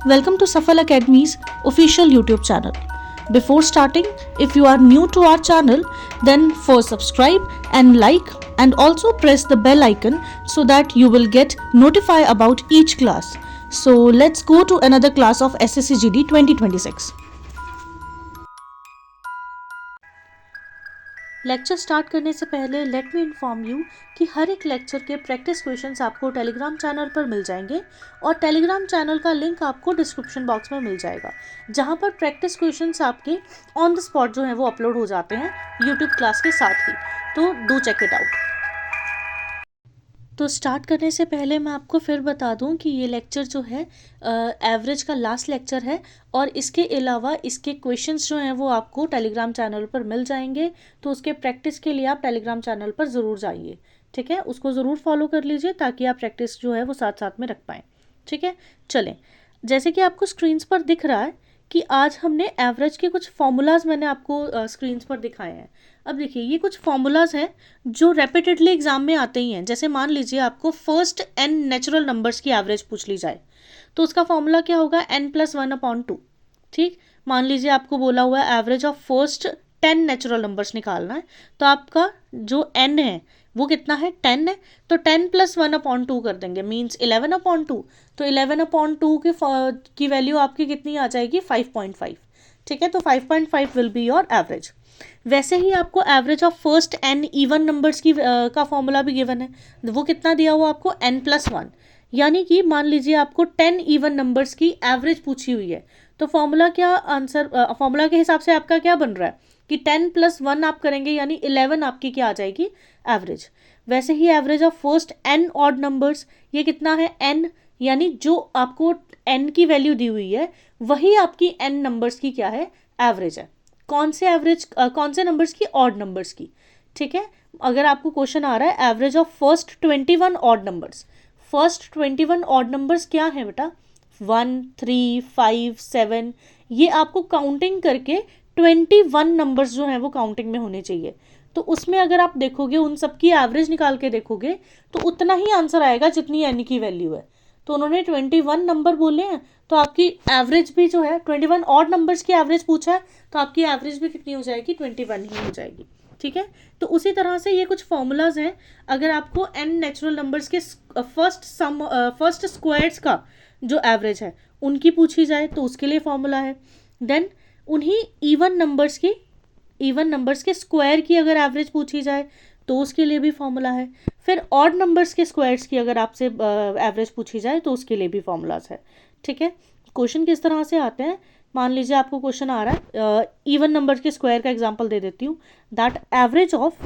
Welcome to Safal Academy's official YouTube channel. Before starting, if you are new to our channel, then first subscribe and like and also press the bell icon so that you will get notified about each class. So let's go to another class of SSCGD 2026. Lecture start करने से पहले let me inform you कि हर एक lecture के practice questions आपको Telegram channel पर मिल जाएंगे और टेलीग्राम चैनल का लिंक आपको डिस्क्रिप्शन बॉक्स में मिल जाएगा, जहां पर प्रैक्टिस क्वेश्चंस आपके ऑन द स्पॉट जो है वो अपलोड हो जाते हैं यूट्यूब क्लास के साथ ही, तो डू चेक इट आउट। तो स्टार्ट करने से पहले मैं आपको फिर बता दूं कि ये लेक्चर जो है एवरेज का लास्ट लेक्चर है और इसके अलावा इसके क्वेश्चंस जो हैं वो आपको टेलीग्राम चैनल पर मिल जाएंगे, तो उसके प्रैक्टिस के लिए आप टेलीग्राम चैनल पर ज़रूर जाइए, ठीक है। उसको ज़रूर फॉलो कर लीजिए ताकि आप प्रैक्टिस जो है वो साथ साथ में रख पाएँ, ठीक है। चलें, जैसे कि आपको स्क्रीन्स पर दिख रहा है कि आज हमने एवरेज के कुछ फॉर्मूलाज मैंने आपको स्क्रीन्स पर दिखाए हैं। अब देखिए, ये कुछ फॉर्मूलाज हैं जो रेपिटेडली एग्जाम में आते ही हैं। जैसे मान लीजिए आपको फर्स्ट n नेचुरल नंबर्स की एवरेज पूछ ली जाए, तो उसका फॉर्मूला क्या होगा, n+1/2। ठीक, मान लीजिए आपको बोला हुआ है average of first 10 natural numbers निकालना है, तो आपका जो n है वो कितना है, 10 है, तो 10+1/2 कर देंगे, मीन्स 11/2। तो 11/2 की वैल्यू आपकी कितनी आ जाएगी, 5.5, ठीक है। तो 5.5 विल बी योर एवरेज। वैसे ही आपको average of first n even numbers की का फॉर्मूला भी गिवन है, वो कितना दिया हुआ आपको, n+1। यानी कि मान लीजिए आपको 10 इवन नंबर्स की एवरेज पूछी हुई है, तो फॉर्मूला क्या आंसर, फॉर्मूला के हिसाब से आपका क्या बन रहा है कि 10+1 आप करेंगे यानी 11 आपकी क्या आ जाएगी, एवरेज। वैसे ही average of first n odd numbers, ये कितना है, n, यानी जो आपको n की वैल्यू दी हुई है वही आपकी n नंबर्स की क्या है, एवरेज है। कौन से एवरेज, कौन से नंबर्स की, ऑड नंबर्स की, ठीक है। अगर आपको क्वेश्चन आ रहा है average of first 21 odd numbers, first 21 odd numbers क्या है बेटा, 1, 3, 5, 7, ये आपको काउंटिंग करके 21 नंबर्स जो हैं वो काउंटिंग में होने चाहिए। तो उसमें अगर आप देखोगे, उन सब की एवरेज निकाल के देखोगे तो उतना ही आंसर आएगा जितनी n की वैल्यू है। तो उन्होंने 21 नंबर बोले हैं, तो आपकी एवरेज भी जो है 21 ऑड नंबर्स की एवरेज पूछा है, तो आपकी एवरेज भी कितनी हो जाएगी, 21 ही हो जाएगी, ठीक है। तो उसी तरह से ये कुछ फॉर्मूलाज हैं। अगर आपको n नेचुरल नंबर्स के फर्स्ट स्क्वायर्स का जो एवरेज है उनकी पूछी जाए तो उसके लिए फॉर्मूला है। देन उन्हीं इवन नंबर्स के स्क्वायर की अगर एवरेज पूछी जाए तो उसके लिए भी फॉर्मूला है। फिर ऑड नंबर्स के स्क्वायर्स की अगर आपसे एवरेज पूछी जाए तो उसके लिए भी फॉर्मूलाज है, ठीक है। क्वेश्चन किस तरह से आते हैं, मान लीजिए आपको क्वेश्चन आ रहा है इवन नंबर के स्क्वायर का एग्जांपल दे देती हूँ, that average of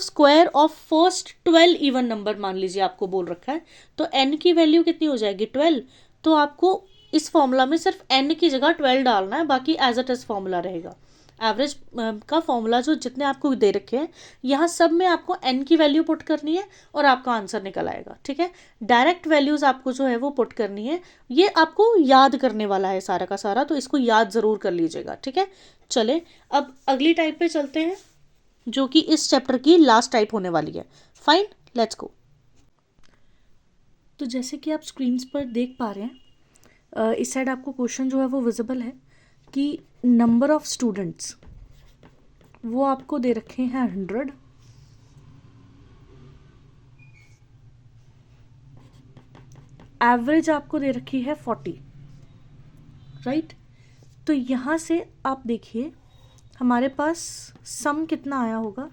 square of first 12 even number मान लीजिए आपको बोल रखा है, तो n की वैल्यू कितनी हो जाएगी, 12। तो आपको इस फॉर्मूला में सिर्फ n की जगह 12 डालना है, बाकी एज इट इज फॉर्मूला रहेगा। एवरेज का फॉर्मूला जो जितने आपको दे रखे हैं यहाँ सब में आपको n की वैल्यू पुट करनी है और आपका आंसर निकल आएगा, ठीक है। डायरेक्ट वैल्यूज आपको जो है वो पुट करनी है, ये आपको याद करने वाला है सारा का सारा, तो इसको याद ज़रूर कर लीजिएगा, ठीक है। चले अब अगली टाइप पे चलते हैं जो कि इस चैप्टर की लास्ट टाइप होने वाली है। Fine, let's go. तो जैसे कि आप स्क्रीन्स पर देख पा रहे हैं, इस साइड आपको क्वेश्चन जो है वो विजिबल है कि नंबर ऑफ स्टूडेंट्स वो आपको दे रखे हैं 100, एवरेज आपको दे रखी है 40, राइट। तो यहाँ से आप देखिए हमारे पास सम कितना आया होगा,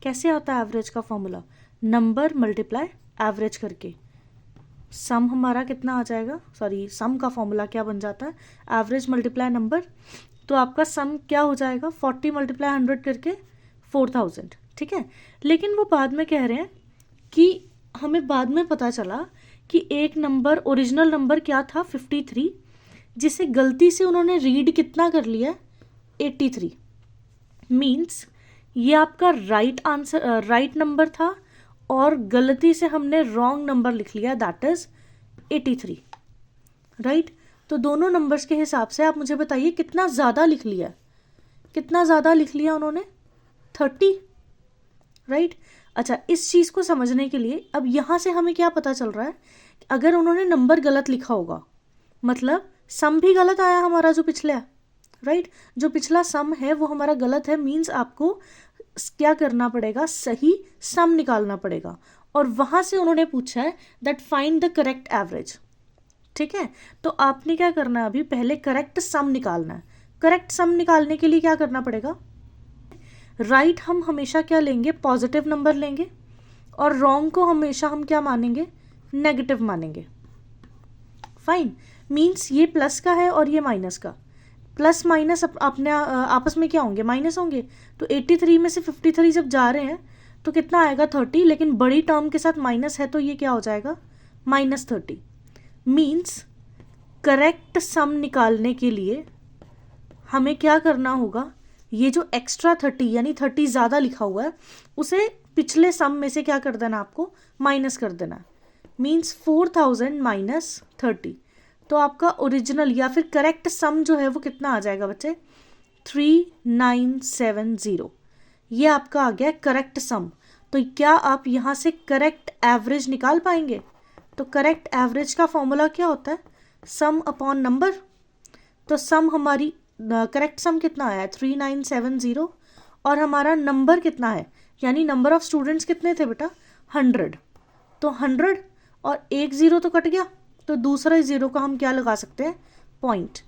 कैसे आता है एवरेज का फॉर्मूला, नंबर मल्टीप्लाई एवरेज करके सम हमारा कितना आ जाएगा, सॉरी सम का फॉर्मूला क्या बन जाता है, एवरेज मल्टीप्लाई नंबर। तो आपका सम क्या हो जाएगा, 40 × 100 करके 4000, ठीक है। लेकिन वो बाद में कह रहे हैं कि हमें बाद में पता चला कि एक नंबर, ओरिजिनल नंबर क्या था, 53, जिसे गलती से उन्होंने रीड कितना कर लिया, 83। मीन्स ये आपका राइट नंबर था और गलती से हमने रॉन्ग नंबर लिख लिया, दैट इज 83, राइट। तो दोनों नंबर्स के हिसाब से आप मुझे बताइए कितना ज़्यादा लिख लिया, उन्होंने 30, राइट। अच्छा, इस चीज़ को समझने के लिए अब यहाँ से हमें क्या पता चल रहा है, अगर उन्होंने नंबर गलत लिखा होगा मतलब सम भी गलत आया हमारा जो पिछला, राइट, जो पिछला सम है वो हमारा गलत है, मीन्स आपको क्या करना पड़ेगा, सही सम निकालना पड़ेगा। और वहाँ से उन्होंने पूछा है that find the correct average. ठीक है, तो आपने क्या करना है, अभी पहले करेक्ट सम निकालना है। करेक्ट सम निकालने के लिए क्या करना पड़ेगा, राइट हम हमेशा क्या लेंगे, पॉजिटिव नंबर लेंगे, और रॉन्ग को हमेशा हम क्या मानेंगे, नेगेटिव मानेंगे। फाइन, मीन्स ये प्लस का है और ये माइनस का, प्लस माइनस अपने आपस में क्या होंगे, माइनस होंगे। तो 83 में से 53 जब जा रहे हैं तो कितना आएगा, 30, लेकिन बड़ी टर्म के साथ माइनस है तो ये क्या हो जाएगा, -30। मीन्स करेक्ट सम निकालने के लिए हमें क्या करना होगा, ये जो एक्स्ट्रा 30 यानी 30 ज़्यादा लिखा हुआ है उसे पिछले सम में से क्या कर देना, आपको माइनस कर देना। मीन्स 4000 माइनस 30, तो आपका ओरिजिनल या फिर करेक्ट सम जो है वो कितना आ जाएगा बच्चे, 3970। ये आपका आ गया करेक्ट सम। तो क्या आप यहाँ से करेक्ट एवरेज निकाल पाएंगे, तो करेक्ट एवरेज का फॉर्मूला क्या होता है, सम अपॉन नंबर। तो सम हमारी करेक्ट सम कितना आया है, 3970, और हमारा नंबर कितना है, यानी नंबर ऑफ स्टूडेंट्स कितने थे बेटा, 100। तो 100 और एक ज़ीरो तो कट गया, तो दूसरा ज़ीरो का हम क्या लगा सकते हैं, पॉइंट।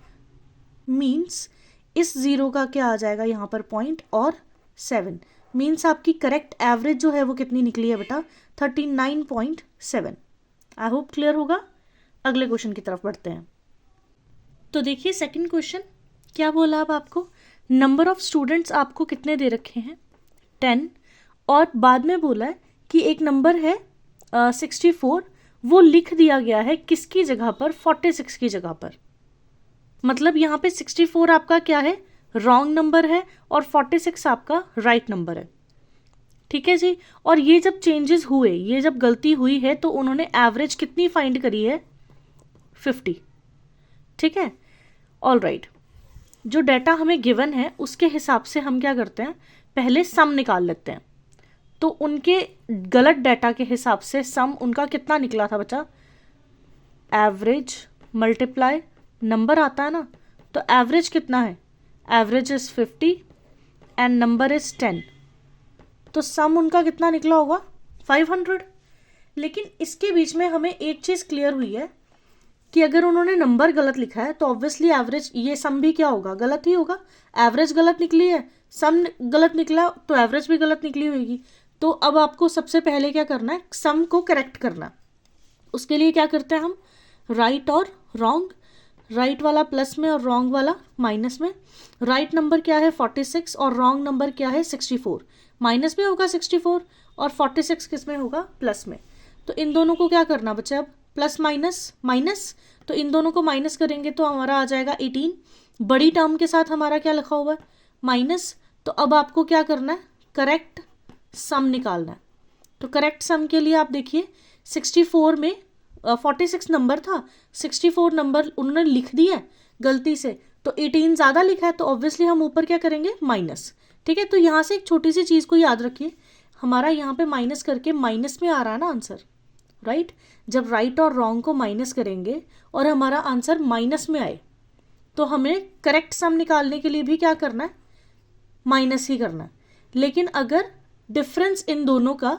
मीन्स इस ज़ीरो का क्या आ जाएगा यहाँ पर, पॉइंट और 7। मीन्स आपकी करेक्ट एवरेज जो है वो कितनी निकली है बेटा, 39.7। आई होप क्लियर होगा। अगले क्वेश्चन की तरफ बढ़ते हैं। तो देखिए सेकंड क्वेश्चन क्या बोला, अब आपको नंबर ऑफ स्टूडेंट्स आपको कितने दे रखे हैं, 10, और बाद में बोला है कि एक नंबर है 64, वो लिख दिया गया है किसकी जगह पर, 46 की जगह पर। मतलब यहाँ पे 64 आपका क्या है, रॉन्ग नंबर है, और 46 आपका राइट नंबर है। ठीक है जी, और ये जब चेंजेस हुए, ये जब गलती हुई है, तो उन्होंने एवरेज कितनी फाइंड करी है, 50। ठीक है, ऑल राइट। जो डाटा हमें गिवन है उसके हिसाब से हम क्या करते हैं, पहले सम निकाल लेते हैं। तो उनके गलत डाटा के हिसाब से सम उनका कितना निकला था बच्चा, एवरेज मल्टीप्लाई नंबर आता है ना, तो एवरेज कितना है, average is 50 and number is 10, तो सम उनका कितना निकला होगा, 500। लेकिन इसके बीच में हमें एक चीज़ क्लियर हुई है कि अगर उन्होंने नंबर गलत लिखा है तो ऑब्वियसली एवरेज, ये सम भी क्या होगा, गलत ही होगा। एवरेज गलत निकली है, सम गलत निकला, तो एवरेज भी गलत निकली होगी। तो अब आपको सबसे पहले क्या करना है, सम को करेक्ट करना। उसके लिए क्या करते हैं हम, राइट और रॉन्ग, राइट वाला प्लस में और रॉन्ग वाला माइनस में। राइट नंबर क्या है 46 और रॉन्ग नंबर क्या है 64, माइनस में होगा 64 और 46 किस में होगा, प्लस में। तो इन दोनों को क्या करना बच्चे, अब प्लस माइनस माइनस, तो इन दोनों को माइनस करेंगे तो हमारा आ जाएगा 18। बड़ी टर्म के साथ हमारा क्या लिखा हुआ है, माइनस। तो अब आपको क्या करना है, करेक्ट सम निकालना है। तो करेक्ट सम के लिए आप देखिए 64 में 46 नंबर था, 64 नंबर उन्होंने लिख दिया है गलती से, तो 18 ज़्यादा लिखा है, तो ऑब्वियसली हम ऊपर क्या करेंगे, माइनस। ठीक है, तो यहाँ से एक छोटी सी चीज़ को याद रखिए, हमारा यहाँ पे माइनस करके माइनस में आ रहा है ना आंसर, राइट। जब राइट और रॉन्ग को माइनस करेंगे और हमारा आंसर माइनस में आए, तो हमें करेक्ट सम निकालने के लिए भी क्या करना है, माइनस ही करना है। लेकिन अगर डिफरेंस इन दोनों का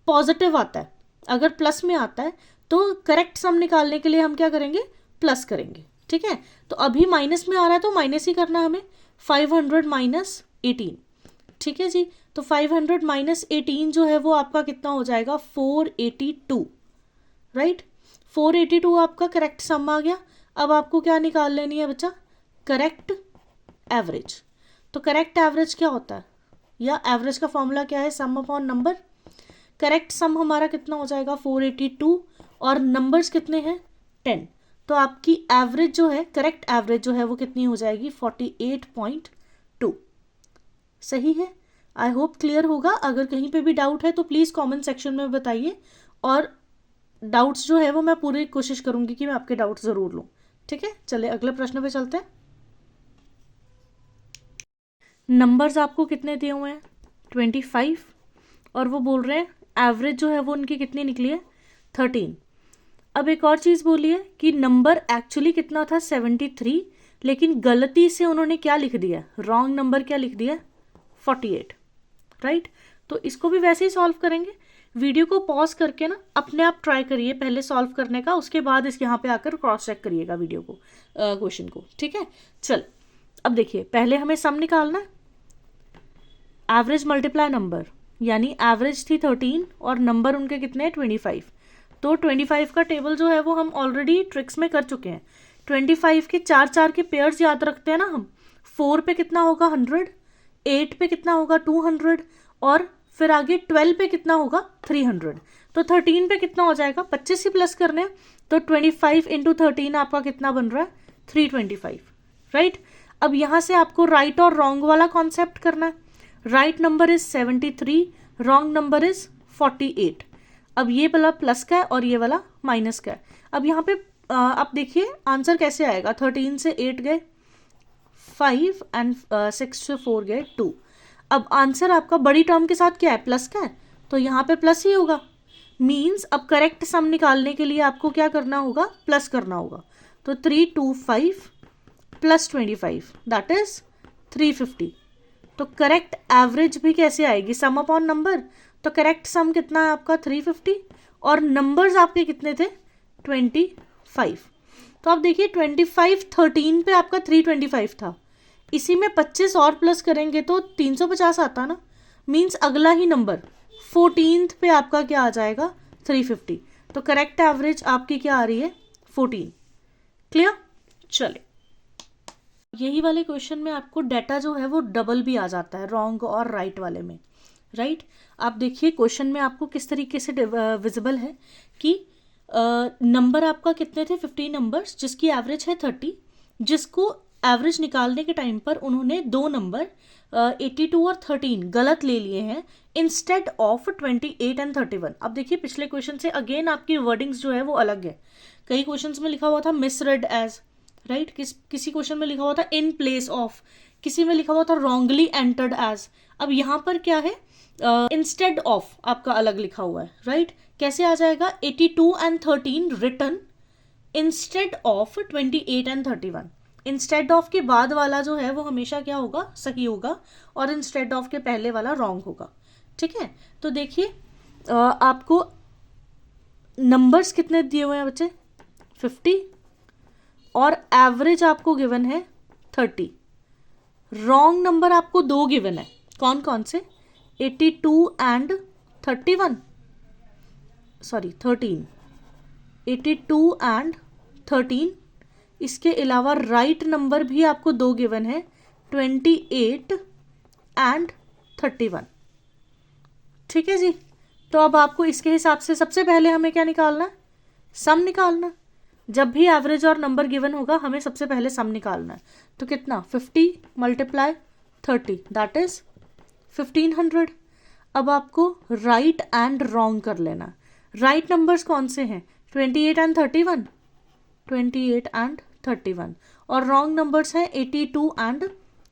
पॉजिटिव आता है, अगर प्लस में आता है, तो करेक्ट सम निकालने के लिए हम क्या करेंगे, प्लस करेंगे। ठीक है, तो अभी माइनस में आ रहा है तो माइनस ही करना हमें, 500 माइनस 18। ठीक है जी, तो 500 माइनस 18 जो है वो आपका कितना हो जाएगा, 482, राइट। 482 आपका करेक्ट सम आ गया। अब आपको क्या निकाल लेनी है बच्चा, करेक्ट एवरेज। तो करेक्ट एवरेज क्या होता है, या एवरेज का फॉर्मूला क्या है, सम अपॉन नंबर। करेक्ट सम हमारा कितना हो जाएगा, 482, और नंबर्स कितने हैं, 10। तो आपकी एवरेज जो है, करेक्ट एवरेज जो है वो कितनी हो जाएगी, 48.2। सही है, आई होप क्लियर होगा। अगर कहीं पे भी डाउट है तो प्लीज़ कमेंट सेक्शन में बताइए, और डाउट्स जो है वो मैं पूरी कोशिश करूंगी कि मैं आपके डाउट ज़रूर लूँ। ठीक है, चलिए अगले प्रश्न पे चलते हैं। नंबर्स आपको कितने दिए हुए हैं, 25, और वो बोल रहे हैं एवरेज जो है वो उनकी कितनी निकली है 13। अब एक और चीज़ बोली है कि नंबर एक्चुअली कितना था 73, लेकिन गलती से उन्होंने क्या लिख दिया, रॉन्ग नंबर क्या लिख दिया 48, राइट। तो इसको भी वैसे ही सॉल्व करेंगे। वीडियो को पॉज करके ना अपने आप ट्राई करिए पहले सॉल्व करने का, उसके बाद इस यहाँ पे आकर क्रॉस चेक करिएगा वीडियो को, क्वेश्चन को, ठीक है। चल अब देखिए पहले हमें सम निकालना है, एवरेज मल्टीप्लाई नंबर, यानी एवरेज थी 13 और नंबर उनके कितने 25। तो 25 का टेबल जो है वो हम ऑलरेडी ट्रिक्स में कर चुके हैं। 25 के 4 के पेयर्स याद रखते हैं ना हम। 4 पे कितना होगा 100, 8 पे कितना होगा 200 और फिर आगे 12 पे कितना होगा 300। तो 13 पे कितना हो जाएगा 25 ही प्लस करने हैं, तो 25 इंटू 13 आपका कितना बन रहा है 325, राइट। अब यहाँ से आपको राइट और रॉन्ग वाला कॉन्सेप्ट करना है। Right number is 73, wrong number is 48। अब ये वाला प्लस का है और ये वाला माइनस का है। अब यहाँ पे आप देखिए आंसर कैसे आएगा, 13 से 8 गए 5 एंड 6 से 4 गए 2। अब आंसर आपका बड़ी टर्म के साथ क्या है प्लस का है, तो यहाँ पे प्लस ही होगा। मीन्स अब करेक्ट सम निकालने के लिए आपको क्या करना होगा प्लस करना होगा। तो 325 प्लस 25 दैट इज 350। तो करेक्ट एवरेज भी कैसे आएगी सम अपॉन नंबर, तो करेक्ट सम कितना है आपका 350 और नंबर्स आपके कितने थे 25। तो आप देखिए 25 13 पे आपका 325 था, इसी में 25 और प्लस करेंगे तो 350 आता ना। मीन्स अगला ही नंबर 14th पे आपका क्या आ जाएगा 350। तो करेक्ट एवरेज आपकी क्या आ रही है 14। क्लियर। चले यही वाले क्वेश्चन में आपको डाटा जो है वो डबल भी आ जाता है रॉन्ग और राइट वाले में, राइट। आप देखिए क्वेश्चन में आपको किस तरीके से विजिबल है कि नंबर आपका कितने थे 50 नंबर्स जिसकी एवरेज है 30, जिसको एवरेज निकालने के टाइम पर उन्होंने दो नंबर 82 और 13 गलत ले लिए हैं इंस्टेड ऑफ 28 एंड 31। अब देखिए पिछले क्वेश्चन से अगेन आपकी वर्डिंग्स जो है वो अलग है। कई क्वेश्चंस में लिखा हुआ था मिसरेड एज, राइट। किसी क्वेश्चन में लिखा हुआ था इन प्लेस ऑफ, किसी में लिखा हुआ था रॉन्गली एंटर्ड एज। अब यहाँ पर क्या है इंस्टेड ऑफ आपका अलग लिखा हुआ है, राइट। कैसे आ जाएगा 82 and 13 written instead of 28 and 31। Instead of के बाद वाला जो है वो हमेशा क्या होगा सही होगा और इंस्टेड ऑफ के पहले वाला रॉन्ग होगा, ठीक है। तो देखिए आपको नंबर्स कितने दिए हुए हैं बच्चे 50 और एवरेज आपको गिवन है 30। रॉन्ग नंबर आपको दो गिवन है, कौन कौन से 82 एंड 31, सॉरी 13, 82 एंड 13। इसके अलावा राइट नंबर भी आपको दो गिवन है 28 एंड 31, ठीक है जी। तो अब आपको इसके हिसाब से सबसे पहले हमें क्या निकालना है सम निकालना। जब भी एवरेज और नंबर गिवन होगा हमें सबसे पहले सम निकालना है। तो कितना 50 मल्टीप्लाई 30 दैट इज 1500। अब आपको राइट एंड रॉन्ग कर लेना। राइट नंबर्स कौन से हैं 28 एंड 31, 28 एंड 31 और रॉन्ग नंबर्स हैं 82 एंड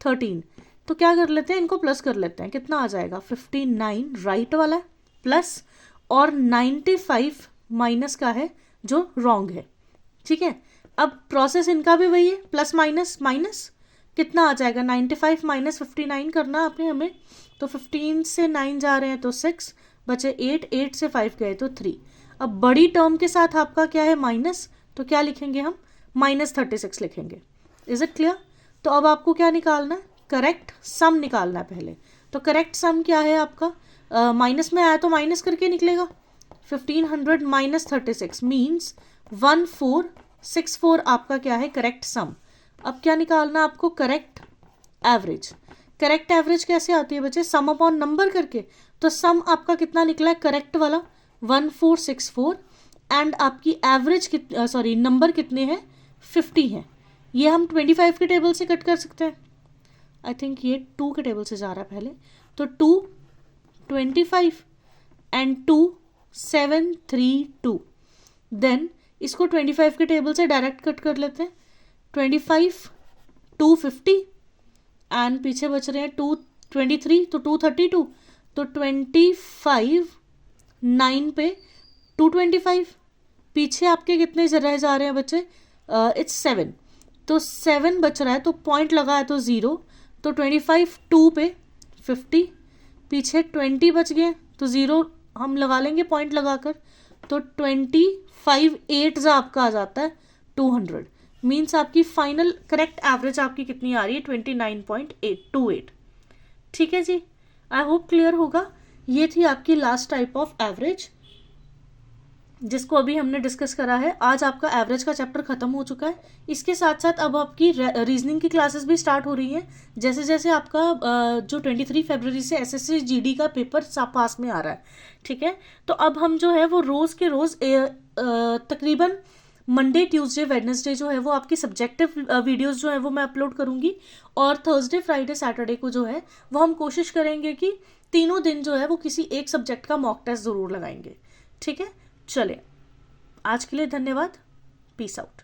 13। तो क्या कर लेते हैं इनको प्लस कर लेते हैं, कितना आ जाएगा 59 राइट वाला प्लस और 95 माइनस का है जो रॉन्ग है, ठीक है। अब प्रोसेस इनका भी वही है प्लस माइनस माइनस, कितना आ जाएगा 95 माइनस 59 करना आपने हमें। तो 15 से 9 जा रहे हैं तो 6 बचे 8, 8 से 5 गए तो 3। अब बड़ी टर्म के साथ आपका क्या है माइनस, तो क्या लिखेंगे हम -36 लिखेंगे। Is it clear. तो अब आपको क्या निकालना है करेक्ट सम निकालना है पहले। तो करेक्ट सम क्या है आपका माइनस में आया तो माइनस करके निकलेगा 1500 माइनस 36 मीन्स 1464 आपका क्या है करेक्ट सम। अब क्या निकालना आपको करेक्ट एवरेज। करेक्ट एवरेज कैसे आती है बच्चे सम अपॉन नंबर करके। तो सम आपका कितना निकला है करेक्ट वाला 1464 एंड आपकी एवरेज सॉरी नंबर कितने हैं 50 हैं। ये हम 25 के टेबल से कट कर सकते हैं। आई थिंक ये 2 के टेबल से जा रहा है पहले। तो 2 25 एंड 2 732। देन इसको 25 के टेबल से डायरेक्ट कट कर लेते हैं। 25 250 एंड पीछे बच रहे हैं 223 तो 232। तो 25 9 पे 225, पीछे आपके कितने रह जा रहे हैं बच्चे, इट्स 7, तो 7 बच रहा है, तो पॉइंट लगा है तो 0, तो 25 2 पे 50, पीछे 20 बच गए तो 0 हम लगा लेंगे पॉइंट लगाकर, तो 25 8 आपका आ जाता है 200, मीन्स आपकी फाइनल करेक्ट एवरेज आपकी कितनी आ रही है 29.828। ठीक है जी, आई होप क्लियर होगा। ये थी आपकी लास्ट टाइप ऑफ एवरेज जिसको अभी हमने डिस्कस करा है। आज आपका एवरेज का चैप्टर खत्म हो चुका है। इसके साथ साथ अब आपकी रीजनिंग की क्लासेस भी स्टार्ट हो रही हैं, जैसे जैसे आपका जो 23 फरवरी से एसएससी जीडी का पेपर पास में आ रहा है। ठीक है, तो अब हम जो है वो रोज़ के रोज़ तकरीबन मंडे ट्यूसडे वेडनेसडे जो है वो आपकी सब्जेक्टिव वीडियोस जो है वो मैं अपलोड करूँगी, और थर्सडे फ्राइडे सैटरडे को जो है वो हम कोशिश करेंगे कि तीनों दिन जो है वो किसी एक सब्जेक्ट का मॉक टेस्ट ज़रूर लगाएंगे। ठीक है, चले आज के लिए धन्यवाद, पीस आउट।